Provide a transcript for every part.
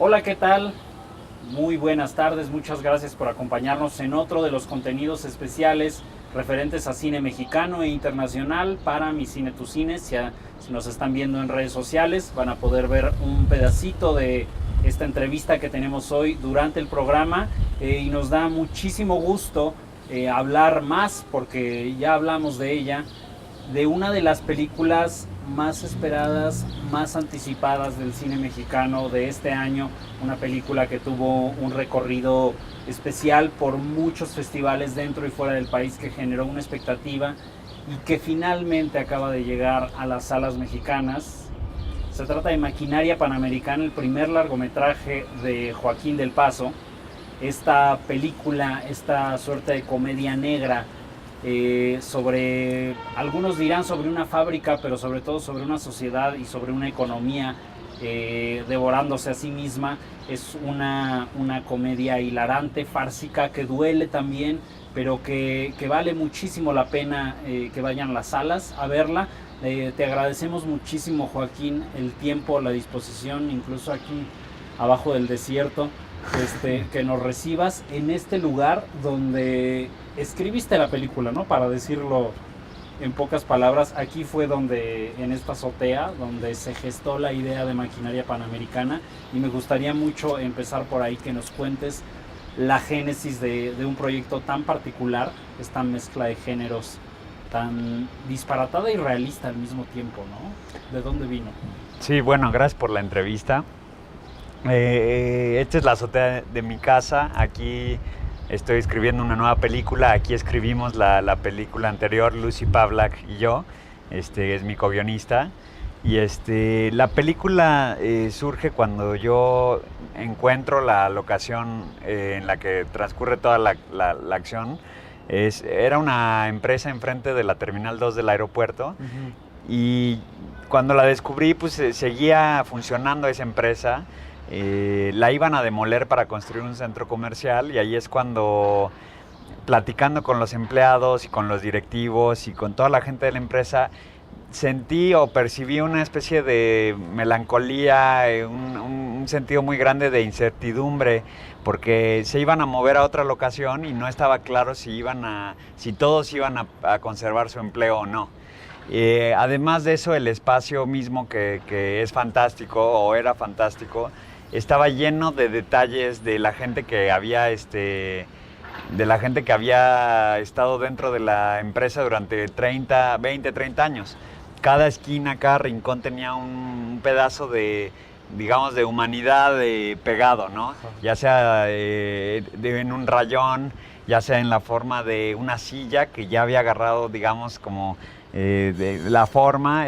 Hola, ¿qué tal? Muy buenas tardes, muchas gracias por acompañarnos en otro de los contenidos especiales referentes a cine mexicano e internacional para Mi Cine Tu Cine. Si nos están viendo en redes sociales van a poder ver un pedacito de esta entrevista que tenemos hoy durante el programa y nos da muchísimo gusto hablar más, porque ya hablamos de ella, de una de las películas más esperadas, más anticipadas del cine mexicano de este año, una película que tuvo un recorrido especial por muchos festivales dentro y fuera del país, que generó una expectativa y que finalmente acaba de llegar a las salas mexicanas. Se trata de Maquinaria Panamericana, el primer largometraje de Joaquín del Paso. Esta película, esta suerte de comedia negra, sobre, algunos dirán sobre una fábrica, pero sobre todo sobre una sociedad y sobre una economía devorándose a sí misma. Es una comedia hilarante, fársica, que duele también, pero que vale muchísimo la pena que vayan a las salas a verla. Te agradecemos muchísimo, Joaquín, el tiempo, la disposición, incluso aquí abajo del desierto, que nos recibas en este lugar donde escribiste la película, ¿no? Para decirlo en pocas palabras, aquí fue donde, en esta azotea, donde se gestó la idea de Maquinaria Panamericana, y me gustaría mucho empezar por ahí, que nos cuentes la génesis de un proyecto tan particular, esta mezcla de géneros tan disparatada y realista al mismo tiempo, ¿no? ¿De dónde vino? Sí, bueno, gracias por la entrevista. Esta es la azotea de mi casa. Aquí estoy escribiendo una nueva película. Aquí escribimos la película anterior, Lucy Pavlak y yo. Es mi co-guionista. Y la película surge cuando yo encuentro la locación en la que transcurre toda la acción. Era una empresa enfrente de la Terminal 2 del aeropuerto. Y cuando la descubrí, pues seguía funcionando esa empresa. La iban a demoler para construir un centro comercial, y ahí es cuando, platicando con los empleados y con los directivos y con toda la gente de la empresa, sentí o percibí una especie de melancolía, un sentido muy grande de incertidumbre, porque se iban a mover a otra locación y no estaba claro si todos iban a conservar su empleo o no. Además de eso, el espacio mismo, que es fantástico, o era fantástico, estaba lleno de detalles de la gente que había estado dentro de la empresa durante 20, 30 años. Cada esquina, cada rincón tenía un pedazo digamos, de humanidad pegado, ¿no? Ya sea en un rayón, ya sea en la forma de una silla que ya había agarrado, digamos, como de la forma.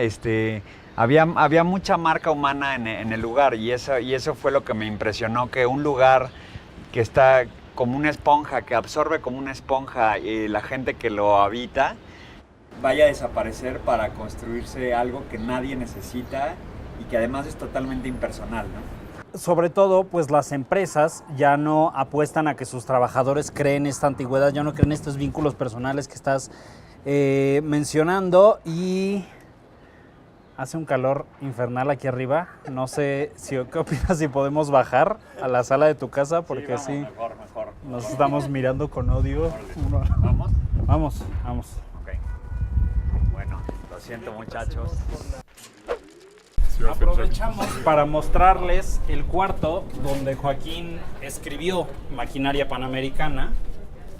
Había mucha marca humana en el lugar, y eso fue lo que me impresionó, que un lugar que está como una esponja, que absorbe como una esponja la gente que lo habita, vaya a desaparecer para construirse algo que nadie necesita y que además es totalmente impersonal, ¿no? Sobre todo, pues las empresas ya no apuestan a que sus trabajadores creen esta antigüedad, ya no creen estos vínculos personales que estás mencionando, y hace un calor infernal aquí arriba. No sé qué opinas, si podemos bajar a la sala de tu casa, porque sí, así mejor. nos estamos mirando con odio. ¿Vamos? Vamos. Ok. Bueno, lo siento, muchachos. Aprovechamos para mostrarles el cuarto donde Joaquín escribió Maquinaria Panamericana.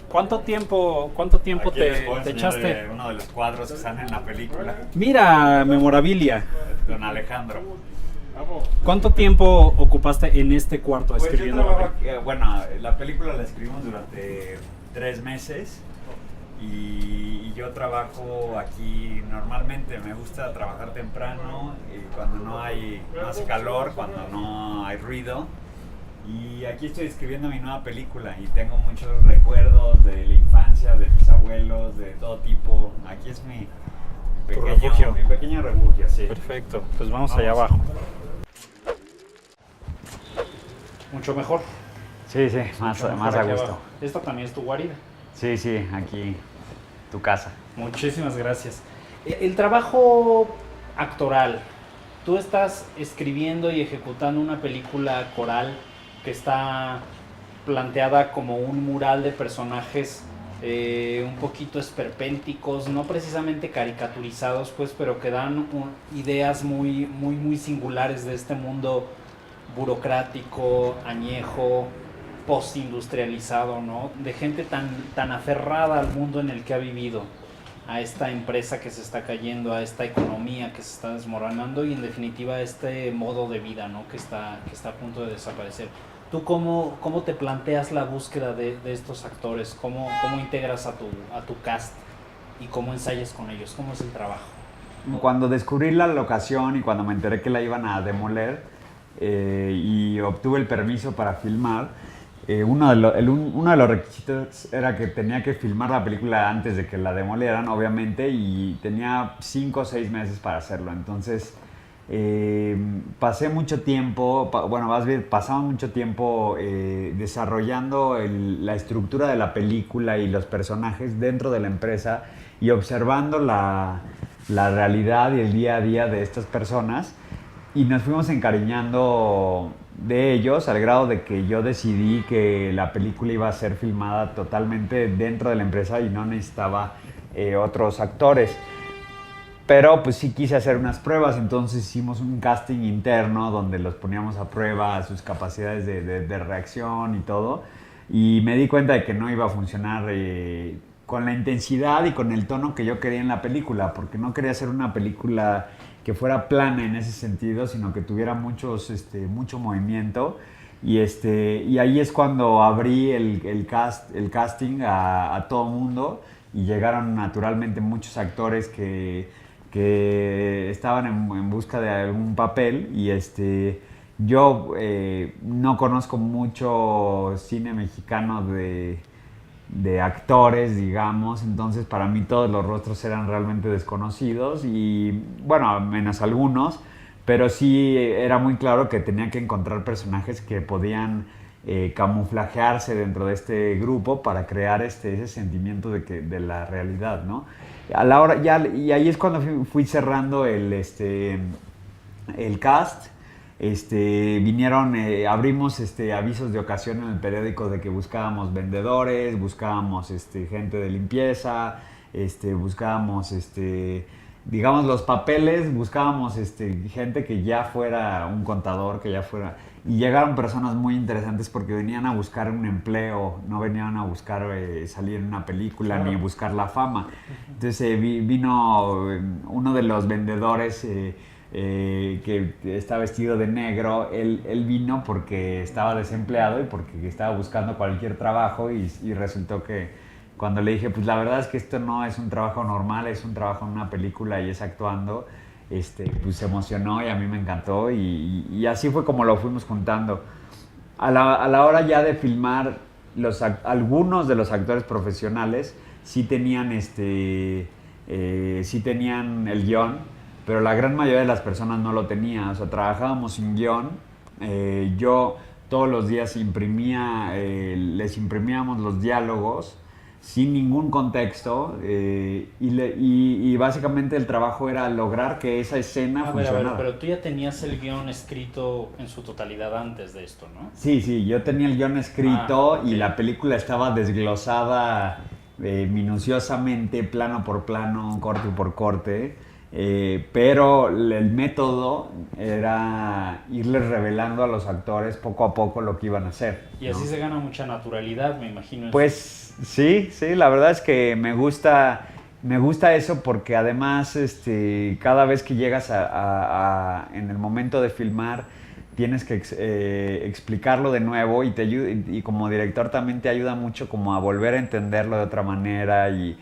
¿Cuánto tiempo te echaste? Uno de los cuadros que están en la película. Mira, memorabilia. Don Alejandro. ¿Cuánto tiempo ocupaste en este cuarto escribiendo la película? Bueno, la película la escribimos durante 3 meses, y yo trabajo aquí normalmente. Me gusta trabajar temprano, cuando no hace calor, cuando no hay ruido. Y aquí estoy escribiendo mi nueva película, y tengo muchos recuerdos de la infancia, de mis abuelos, de todo tipo. Aquí es mi pequeño refugio, sí. Perfecto, pues vamos allá abajo. Mucho mejor. Sí, más a gusto. Abajo. Esto también es tu guarida. Sí, aquí, tu casa. Muchísimas gracias. El trabajo actoral, Tú estás escribiendo y ejecutando una película coral que está planteada como un mural de personajes un poquito esperpénticos, no precisamente caricaturizados, pues, pero que dan ideas muy singulares de este mundo burocrático, añejo, postindustrializado, ¿no? De gente tan aferrada al mundo en el que ha vivido, a esta empresa que se está cayendo, a esta economía que se está desmoronando y en definitiva a este modo de vida, ¿no? que está a punto de desaparecer. ¿Tú cómo te planteas la búsqueda de estos actores? ¿Cómo integras a tu cast y cómo ensayas con ellos? ¿Cómo es el trabajo? Cuando descubrí la locación y cuando me enteré que la iban a demoler y obtuve el permiso para filmar, uno de los requisitos era que tenía que filmar la película antes de que la demolieran, obviamente, y tenía 5 o 6 meses para hacerlo. Entonces, pasé mucho tiempo, pasamos mucho tiempo desarrollando la estructura de la película y los personajes dentro de la empresa y observando la realidad y el día a día de estas personas, y nos fuimos encariñando de ellos al grado de que yo decidí que la película iba a ser filmada totalmente dentro de la empresa y no necesitaba otros actores. Pero pues sí quise hacer unas pruebas, entonces hicimos un casting interno donde los poníamos a prueba, sus capacidades de reacción y todo, y me di cuenta de que no iba a funcionar con la intensidad y con el tono que yo quería en la película, porque no quería hacer una película que fuera plana en ese sentido, sino que tuviera mucho movimiento. Y ahí es cuando abrí el casting a todo mundo, y llegaron naturalmente muchos actores que estaban en busca de algún papel. Y yo no conozco mucho cine mexicano de actores, digamos, entonces para mí todos los rostros eran realmente desconocidos, y bueno, menos algunos, pero sí era muy claro que tenía que encontrar personajes que podían camuflajearse dentro de este grupo para crear ese sentimiento de la realidad, ¿no? A la hora y ahí es cuando fui cerrando el cast. Vinieron, abrimos avisos de ocasión en el periódico de que buscábamos vendedores, buscábamos gente de limpieza, buscábamos digamos los papeles, buscábamos gente que ya fuera un contador, que ya fuera, y llegaron personas muy interesantes porque venían a buscar un empleo, no venían a buscar salir en una película, claro, ni buscar la fama. Entonces vino uno de los vendedores que está vestido de negro. Él vino porque estaba desempleado y porque estaba buscando cualquier trabajo, y resultó que cuando le dije, pues la verdad es que esto no es un trabajo normal, es un trabajo en una película y es actuando, pues se emocionó y a mí me encantó, y así fue como lo fuimos juntando. A la hora ya de filmar, algunos de los actores profesionales sí tenían el guión, pero la gran mayoría de las personas no lo tenía. O sea, trabajábamos sin guión. Yo todos los días les imprimíamos los diálogos sin ningún contexto, y básicamente el trabajo era lograr que esa escena funcionara. Pero tú ya tenías el guión escrito en su totalidad antes de esto, ¿no? Sí, yo tenía el guión escrito, okay, y la película estaba desglosada minuciosamente, plano por plano, corte por corte. Pero el método era irles revelando a los actores poco a poco lo que iban a hacer, ¿no? Y así se gana mucha naturalidad, me imagino. Pues sí, la verdad es que me gusta eso, porque además cada vez que llegas en el momento de filmar tienes que explicarlo de nuevo, y como director también te ayuda mucho como a volver a entenderlo de otra manera, y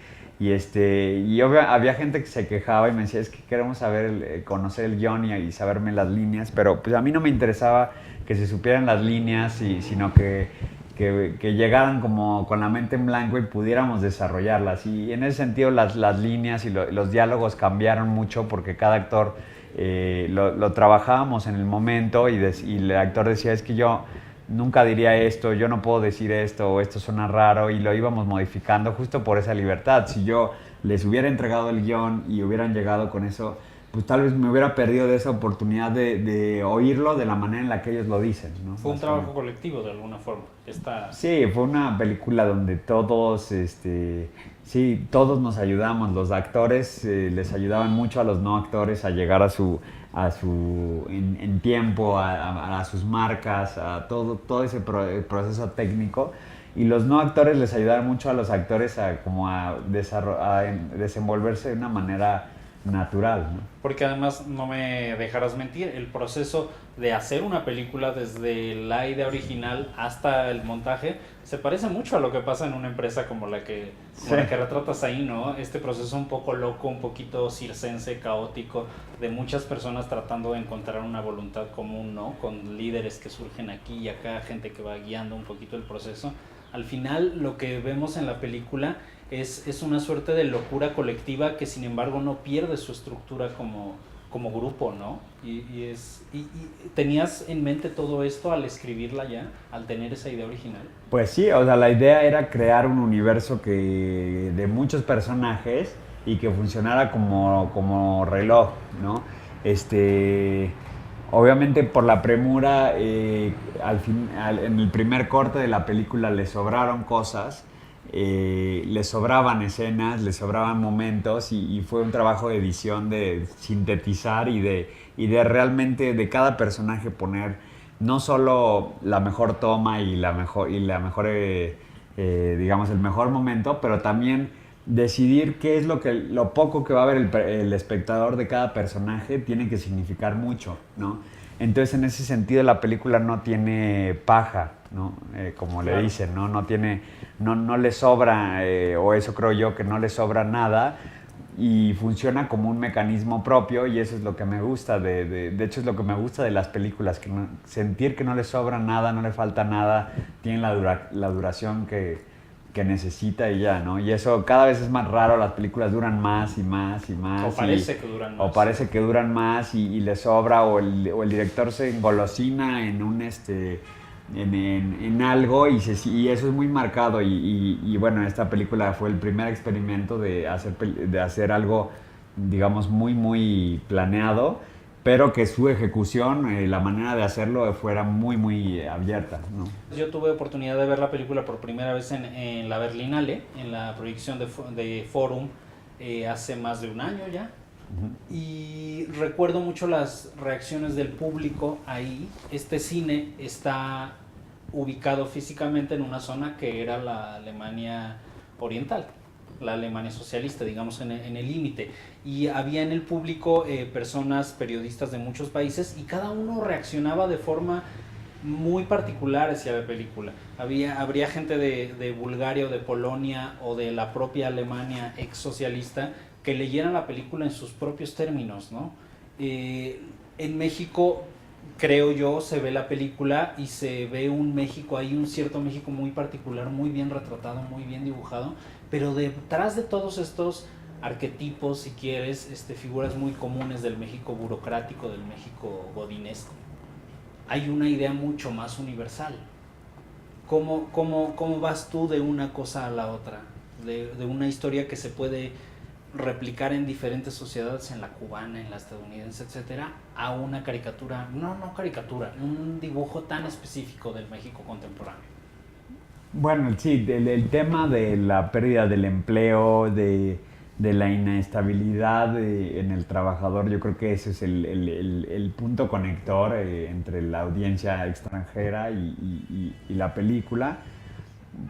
había gente que se quejaba y me decía, es que queremos conocer el guión y saberme las líneas, pero pues a mí no me interesaba que se supieran las líneas, sino que llegaran como con la mente en blanco y pudiéramos desarrollarlas. Y en ese sentido las líneas y los diálogos cambiaron mucho, porque cada actor lo trabajábamos en el momento, y el actor decía, es que yo nunca diría esto, yo no puedo decir esto, o esto suena raro, y lo íbamos modificando justo por esa libertad. Si yo les hubiera entregado el guión y hubieran llegado con eso, pues tal vez me hubiera perdido de esa oportunidad de oírlo de la manera en la que ellos lo dicen, ¿no? Fue un trabajo colectivo de alguna forma. Sí, fue una película donde todos, sí, todos nos ayudamos. Los actores les ayudaban mucho a los no actores a llegar en tiempo, a sus marcas, a todo ese proceso técnico. Y los no actores les ayudaban mucho a los actores a desenvolverse de una manera natural, ¿no? Porque además, no me dejarás mentir, el proceso de hacer una película desde la idea original hasta el montaje se parece mucho a lo que pasa en una empresa como la que retratas ahí, ¿no? Este proceso un poco loco, un poquito circense, caótico, de muchas personas tratando de encontrar una voluntad común, ¿no? Con líderes que surgen aquí y acá, gente que va guiando un poquito el proceso. Al final, lo que vemos en la película es una suerte de locura colectiva que sin embargo no pierde su estructura como grupo, ¿no? Y ¿tenías en mente todo esto al escribirla ya, al tener esa idea original? Pues sí, o sea, la idea era crear un universo de muchos personajes y que funcionara como reloj, ¿no? Obviamente por la premura, en el primer corte de la película le sobraron cosas, le sobraban escenas, le sobraban momentos y fue un trabajo de edición de sintetizar y de realmente de cada personaje poner no solo la mejor toma y la mejor digamos el mejor momento, pero también decidir qué es lo poco que va a ver el espectador de cada personaje tiene que significar mucho, ¿no? Entonces en ese sentido la película no tiene paja, ¿no? Como Claro. le dicen, ¿no? No le sobra, o eso creo yo, que no le sobra nada y funciona como un mecanismo propio y eso es lo que me gusta, de hecho es lo que me gusta de las películas, sentir que no le sobra nada, no le falta nada, tiene la duración que necesita y ya, ¿no? Y eso cada vez es más raro, las películas duran más y más y más. O parece que duran más. O parece que duran más y le sobra, o el director se engolosina en algo y eso es muy marcado. Y bueno, esta película fue el primer experimento de hacer algo, digamos, muy, muy planeado, pero que su ejecución, la manera de hacerlo fuera muy, muy abierta, ¿no? Yo tuve oportunidad de ver la película por primera vez en la Berlinale, en la proyección de Forum, hace más de un año ya. Uh-huh. Y recuerdo mucho las reacciones del público ahí. Este cine está ubicado físicamente en una zona que era la Alemania oriental, la Alemania socialista, digamos, en el límite. Y había en el público personas, periodistas de muchos países, y cada uno reaccionaba de forma muy particular hacia la película. Habría gente de Bulgaria o de Polonia o de la propia Alemania ex socialista que leyeran la película en sus propios términos, ¿no? En México, creo yo, se ve la película y se ve un México, hay un cierto México muy particular, muy bien retratado, muy bien dibujado, pero detrás de todos estos arquetipos, si quieres, figuras muy comunes del México burocrático, del México godinesco, hay una idea mucho más universal. ¿Cómo vas tú de una cosa a la otra? De una historia que se puede replicar en diferentes sociedades, en la cubana, en la estadounidense, etcétera, a una caricatura, no caricatura, un dibujo tan específico del México contemporáneo. Bueno, sí, el tema de la pérdida del empleo, de la inestabilidad en el trabajador, yo creo que ese es el punto conector entre la audiencia extranjera y la película,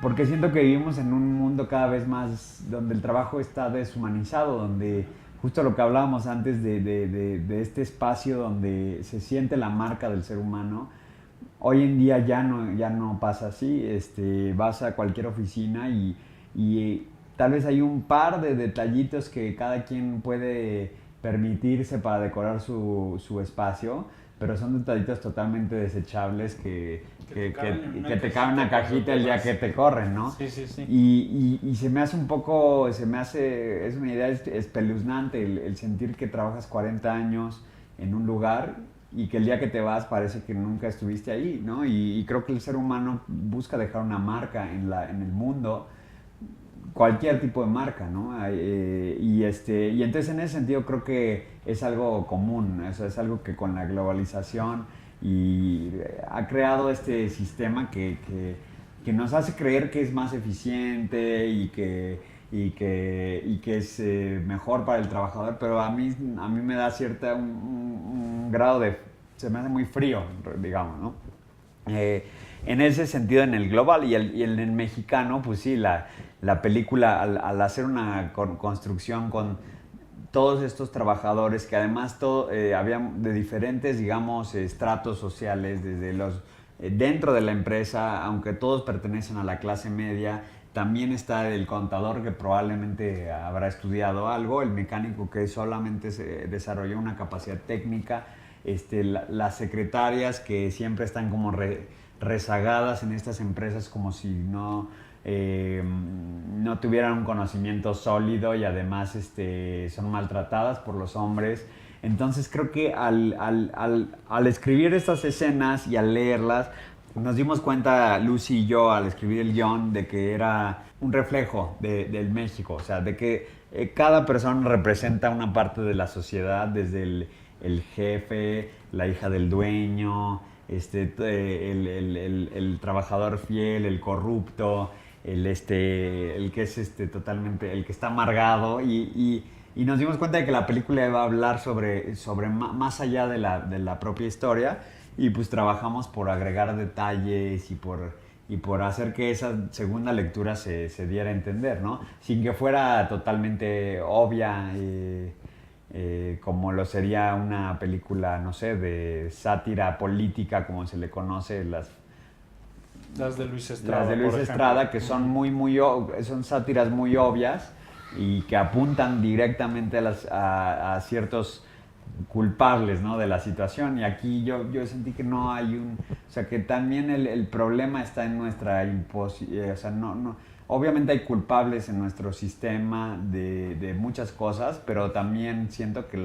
porque siento que vivimos en un mundo cada vez más donde el trabajo está deshumanizado, donde justo lo que hablábamos antes de este espacio donde se siente la marca del ser humano. Hoy en día ya no pasa así, vas a cualquier oficina y tal vez hay un par de detallitos que cada quien puede permitirse para decorar su espacio, pero son detallitos totalmente desechables que te caben en una cajita el día que te corren, ¿no? Sí, sí, sí. Y se me hace es una idea espeluznante el sentir que trabajas 40 años en un lugar y que el día que te vas parece que nunca estuviste ahí, ¿no? Y creo que el ser humano busca dejar una marca en el mundo cualquier tipo de marca, ¿no? Y entonces en ese sentido creo que es algo común, es algo que con la globalización y ha creado este sistema que nos hace creer que es más eficiente y que es mejor para el trabajador, pero a mí me da un grado se me hace muy frío, digamos, ¿no? En ese sentido, en el global y en el mexicano, pues sí, la película al hacer una construcción con todos estos trabajadores que además habían de diferentes, digamos, estratos sociales, desde dentro de la empresa, aunque todos pertenecen a la clase media, también está el contador que probablemente habrá estudiado algo, el mecánico que solamente se desarrolló una capacidad técnica, las secretarias que siempre están como rezagadas en estas empresas como si no tuvieran un conocimiento sólido y además son maltratadas por los hombres. Entonces creo que al escribir estas escenas y al leerlas, nos dimos cuenta, Lucy y yo, al escribir el guión, de que era un reflejo del México, o sea, de que cada persona representa una parte de la sociedad, desde el jefe, la hija del dueño, el trabajador fiel, el corrupto, el que es totalmente, el que está amargado y nos dimos cuenta de que la película iba a hablar sobre más allá de la propia historia y pues trabajamos por agregar detalles y por hacer que esa segunda lectura se diera a entender, ¿no? Sin que fuera totalmente obvia como lo sería una película, no sé, de sátira política como se le conoce las de Luis Estrada. Las de Luis Estrada, que son son sátiras muy obvias y que apuntan directamente a ciertos culpables, ¿no?, de la situación. Y aquí yo sentí que no hay o sea, que también el problema está en nuestra imposición. O sea, obviamente hay culpables en nuestro sistema de muchas cosas, pero también siento que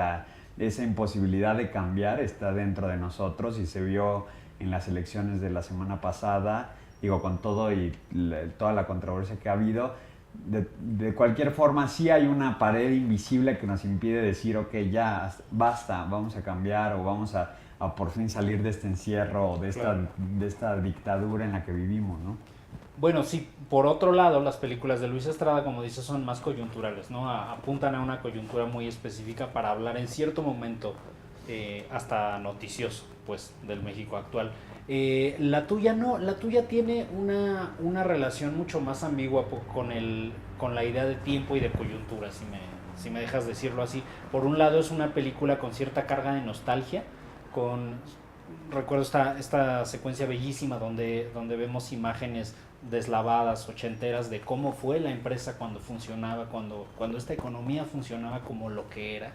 esa imposibilidad de cambiar está dentro de nosotros y se vio en las elecciones de la semana pasada, digo, con todo y toda la controversia que ha habido. De cualquier forma, sí hay una pared invisible que nos impide decir, ok, ya, basta, vamos a cambiar o vamos a por fin salir de este encierro o de esta dictadura en la que vivimos, ¿no? Bueno, sí, por otro lado, las películas de Luis Estrada, como dices, son más coyunturales, ¿no? Apuntan a una coyuntura muy específica para hablar en cierto momento, hasta noticioso, pues, del México actual. La tuya no, la tuya tiene una relación mucho más ambigua con la idea de tiempo y de coyuntura, si me dejas decirlo así. Por un lado es una película con cierta carga de nostalgia, recuerdo esta secuencia bellísima donde vemos imágenes deslavadas, ochenteras, de cómo fue la empresa cuando funcionaba, cuando esta economía funcionaba como lo que era.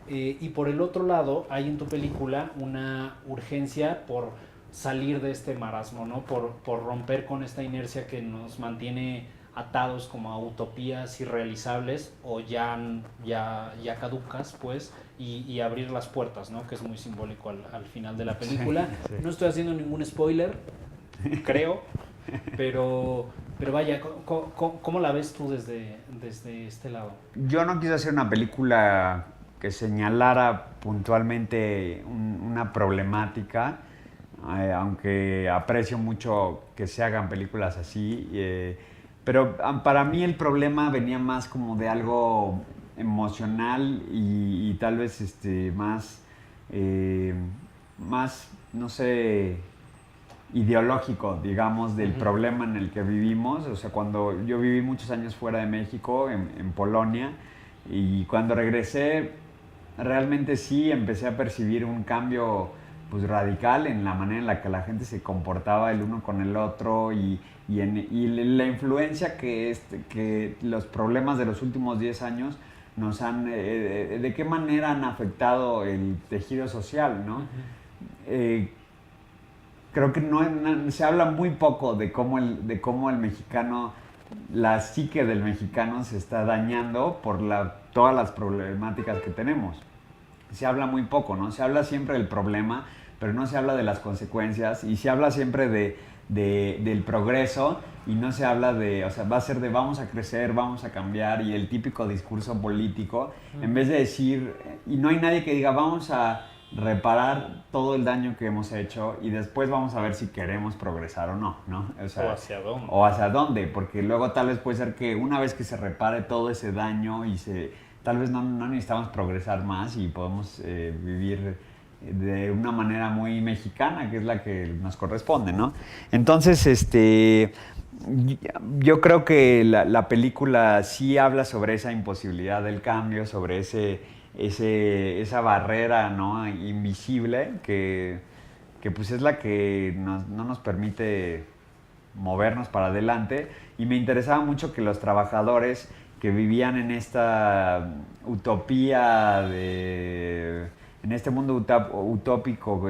Y por el otro lado hay en tu película una urgencia por salir de este marasmo, ¿no? Por romper con esta inercia que nos mantiene atados como a utopías irrealizables o ya caducas, pues, y abrir las puertas, ¿no? Que es muy simbólico al final de la película. Sí. No estoy haciendo ningún spoiler, creo, pero vaya, ¿cómo la ves tú desde este lado? Yo no quise hacer una película que señalara puntualmente una problemática, aunque aprecio mucho que se hagan películas así, pero para mí el problema venía más como de algo emocional y tal vez más, no sé, ideológico, digamos, del problema en el que vivimos. O sea, cuando yo viví muchos años fuera de México, en Polonia, y cuando regresé, realmente sí empecé a percibir un cambio pues radical en la manera en la que la gente se comportaba el uno con el otro y la influencia que los problemas de los últimos 10 años nos han, de qué manera han afectado el tejido social, ¿no? Creo que se habla muy poco de cómo el mexicano, la psique del mexicano se está dañando por todas las problemáticas que tenemos. Se habla muy poco, ¿no? Se habla siempre del problema, pero no se habla de las consecuencias y se habla siempre del progreso y no se habla de, o sea, va a ser de vamos a crecer, vamos a cambiar y el típico discurso político, en vez de decir, y no hay nadie que diga vamos a reparar todo el daño que hemos hecho y después vamos a ver si queremos progresar o no, ¿no? O sea, hacia dónde. O hacia dónde, porque luego tal vez puede ser que una vez que se repare todo ese daño y tal vez no necesitamos progresar más y podemos vivir de una manera muy mexicana, que es la que nos corresponde, ¿no? Entonces, yo creo que la película sí habla sobre esa imposibilidad del cambio, sobre esa barrera, ¿no? Invisible que pues es la que no nos permite movernos para adelante. Y me interesaba mucho que los trabajadores que vivían en esta utopía en este mundo utópico,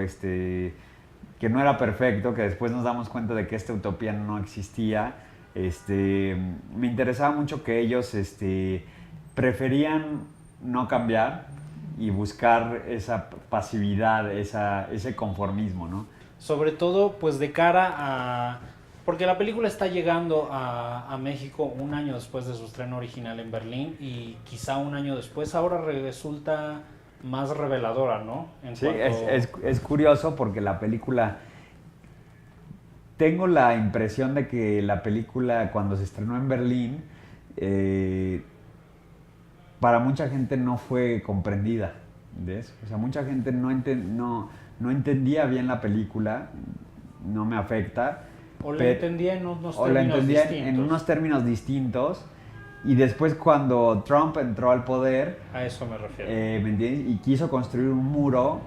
que no era perfecto, que después nos damos cuenta de que esta utopía no existía. Me interesaba mucho que ellos preferían no cambiar y buscar esa pasividad, ese conformismo, ¿no? Sobre todo, pues de cara a... Porque la película está llegando a México un año después de su estreno original en Berlín y quizá un año después ahora resulta más reveladora, ¿no? Sí, es curioso porque la película... Tengo la impresión de que la película cuando se estrenó en Berlín para mucha gente no fue comprendida, ¿ves? O sea, mucha gente no entendía bien la película, no me afecta. O la entendía en unos términos o la entendía distintos. En unos términos distintos. Y después cuando Trump entró al poder... A eso me refiero. ¿Me entiendes? Y quiso construir un muro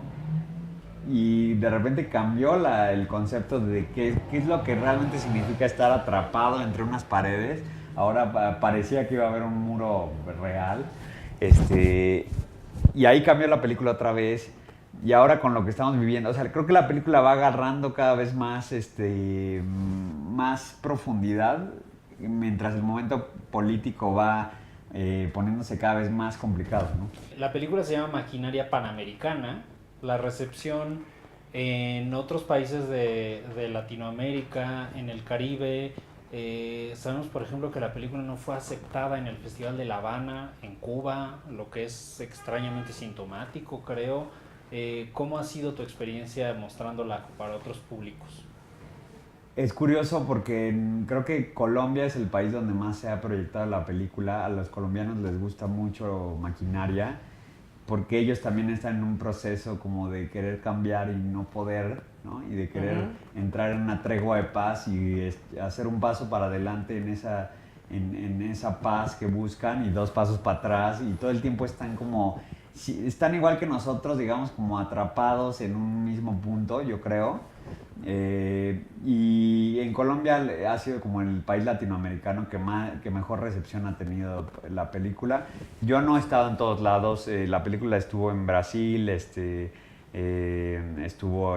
y de repente cambió el concepto de qué es lo que realmente significa estar atrapado entre unas paredes. Ahora parecía que iba a haber un muro real. Y ahí cambió la película otra vez. Y ahora con lo que estamos viviendo, o sea, creo que la película va agarrando cada vez más, más profundidad, mientras el momento político va poniéndose cada vez más complicado, ¿no? La película se llama Maquinaria Panamericana. La recepción en otros países de Latinoamérica, en el Caribe, sabemos por ejemplo que la película no fue aceptada en el Festival de La Habana, en Cuba, lo que es extrañamente sintomático, creo. ¿Cómo ha sido tu experiencia mostrándola para otros públicos? Es curioso porque creo que Colombia es el país donde más se ha proyectado la película. A los colombianos les gusta mucho Maquinaria porque ellos también están en un proceso como de querer cambiar y no poder, ¿no? Y de querer entrar en una tregua de paz y hacer un paso para adelante en esa paz que buscan y 2 pasos para atrás y todo el tiempo están igual que nosotros, digamos, como atrapados en un mismo punto, yo creo. Y en Colombia ha sido como el país latinoamericano que mejor recepción ha tenido la película. Yo no he estado en todos lados. La película estuvo en Brasil, estuvo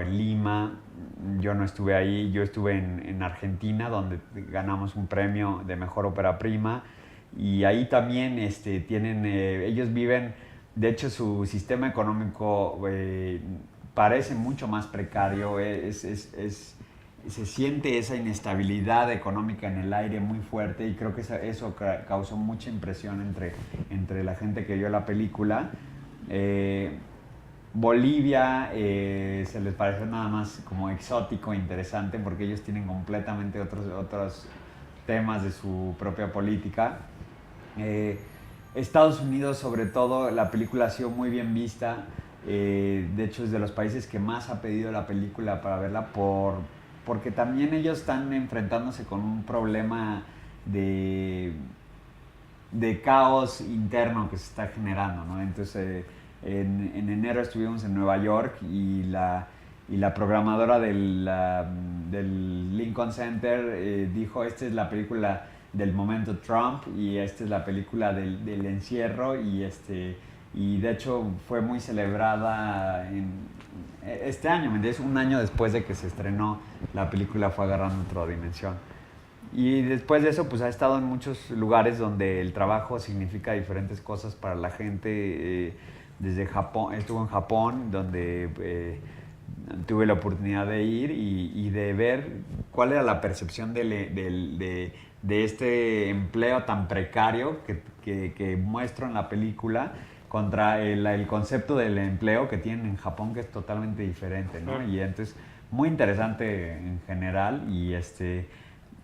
en Lima. Yo no estuve ahí. Yo estuve en Argentina, donde ganamos un premio de mejor ópera prima. Y ahí también tienen, ellos viven, de hecho su sistema económico parece mucho más precario, se siente esa inestabilidad económica en el aire muy fuerte y creo que eso causó mucha impresión entre la gente que vio la película. Bolivia se les pareció nada más como exótico, interesante, porque ellos tienen completamente otros temas de su propia política. Estados Unidos, sobre todo, la película ha sido muy bien vista. De hecho, es de los países que más ha pedido la película para verla porque también ellos están enfrentándose con un problema de caos interno que se está generando, ¿no? Entonces, en enero estuvimos en Nueva York y la programadora del Lincoln Center dijo, esta es la película del momento Trump y esta es la película del encierro y de hecho fue muy celebrada este año, ¿me entiendes? Un año después de que se estrenó, la película fue agarrando otra dimensión. Y después de eso, pues ha estado en muchos lugares donde el trabajo significa diferentes cosas para la gente. Desde Japón, estuvo en Japón, donde tuve la oportunidad de ir y de ver cuál era la percepción de este empleo tan precario que muestro en la película contra el concepto del empleo que tienen en Japón, que es totalmente diferente, ¿no? Y entonces, muy interesante en general y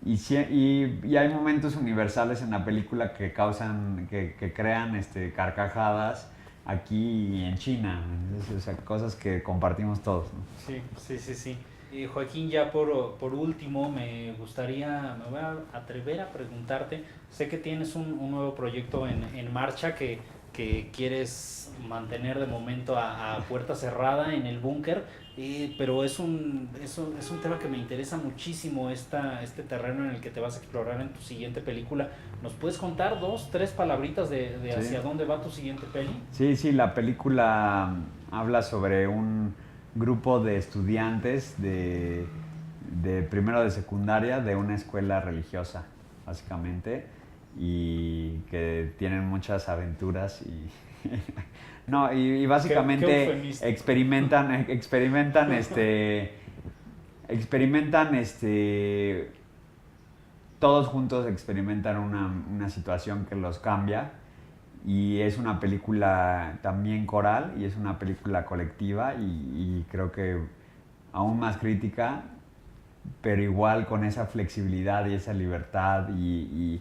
y hay momentos universales en la película que crean carcajadas aquí y en China, o sea, cosas que compartimos todos, ¿no? Sí. Joaquín, ya por último, me voy a atrever a preguntarte, sé que tienes un nuevo proyecto en marcha que quieres mantener de momento a puerta cerrada en el búnker, pero es un tema que me interesa muchísimo, este terreno en el que te vas a explorar en tu siguiente película. ¿Nos puedes contar 2, 3 palabritas de hacia dónde va tu siguiente peli? Sí, la película habla sobre un grupo de estudiantes de primero de secundaria de una escuela religiosa, básicamente, y que tienen muchas aventuras y no, y básicamente todos juntos experimentan una situación que los cambia, y es una película también coral y es una película colectiva y creo que aún más crítica, pero igual con esa flexibilidad y esa libertad y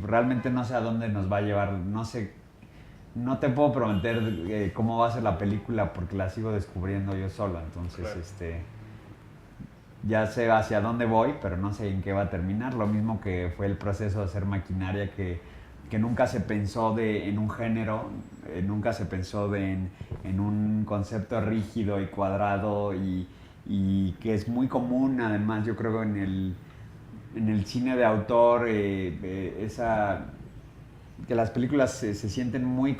realmente no sé a dónde nos va a llevar, no te puedo prometer cómo va a ser la película porque la sigo descubriendo yo solo, entonces claro. Ya sé hacia dónde voy, pero no sé en qué va a terminar, lo mismo que fue el proceso de hacer Maquinaria, que nunca se pensó en un género, nunca se pensó en un concepto rígido y cuadrado y que es muy común además, yo creo, en el cine de autor, que las películas se sienten muy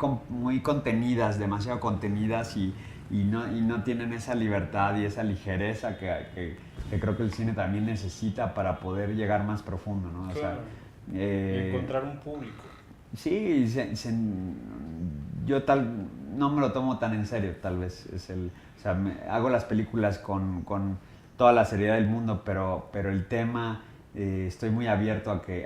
contenidas, demasiado contenidas y no tienen esa libertad y esa ligereza que creo que el cine también necesita para poder llegar más profundo, ¿no? Claro. O sea, y encontrar un público. Sí, yo no me lo tomo tan en serio, tal vez. O sea, hago las películas con toda la seriedad del mundo, pero el tema, estoy muy abierto a que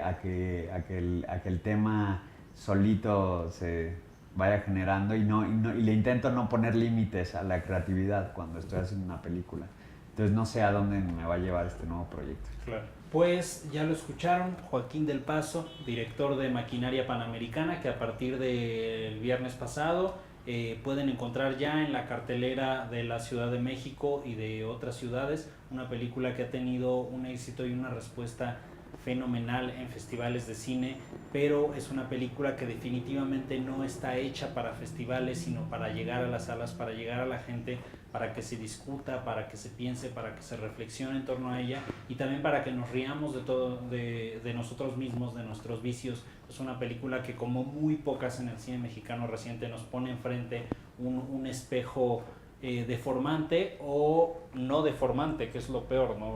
el tema solito se vaya generando y le intento no poner límites a la creatividad cuando estoy haciendo una película. Entonces no sé a dónde me va a llevar este nuevo proyecto. Claro. Pues ya lo escucharon, Joaquín del Paso, director de Maquinaria Panamericana, que a partir del viernes pasado pueden encontrar ya en la cartelera de la Ciudad de México y de otras ciudades, una película que ha tenido un éxito y una respuesta fenomenal en festivales de cine, pero es una película que definitivamente no está hecha para festivales, sino para llegar a las salas, para llegar a la gente, para que se discuta, para que se piense, para que se reflexione en torno a ella y también para que nos riamos de nosotros mismos, de nuestros vicios. Es una película que, como muy pocas en el cine mexicano reciente, nos pone enfrente un espejo deformante o no deformante, que es lo peor, ¿no?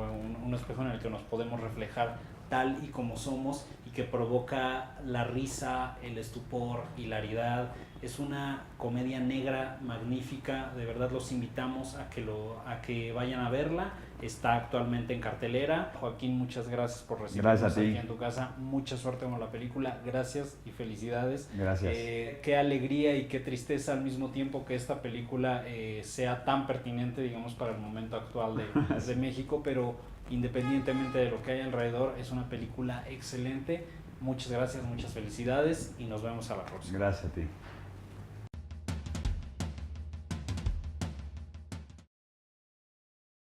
Un espejo en el que nos podemos reflejar tal y como somos y que provoca la risa, el estupor, hilaridad. Es una comedia negra magnífica, de verdad los invitamos a que vayan a verla. Está actualmente en cartelera. Joaquín, muchas gracias por recibirnos aquí en tu casa. Mucha suerte con la película. Gracias y felicidades. Gracias. Qué alegría y qué tristeza al mismo tiempo que esta película sea tan pertinente, digamos, para el momento actual de México, pero independientemente de lo que hay alrededor, es una película excelente. Muchas gracias, muchas felicidades y nos vemos a la próxima. Gracias a ti.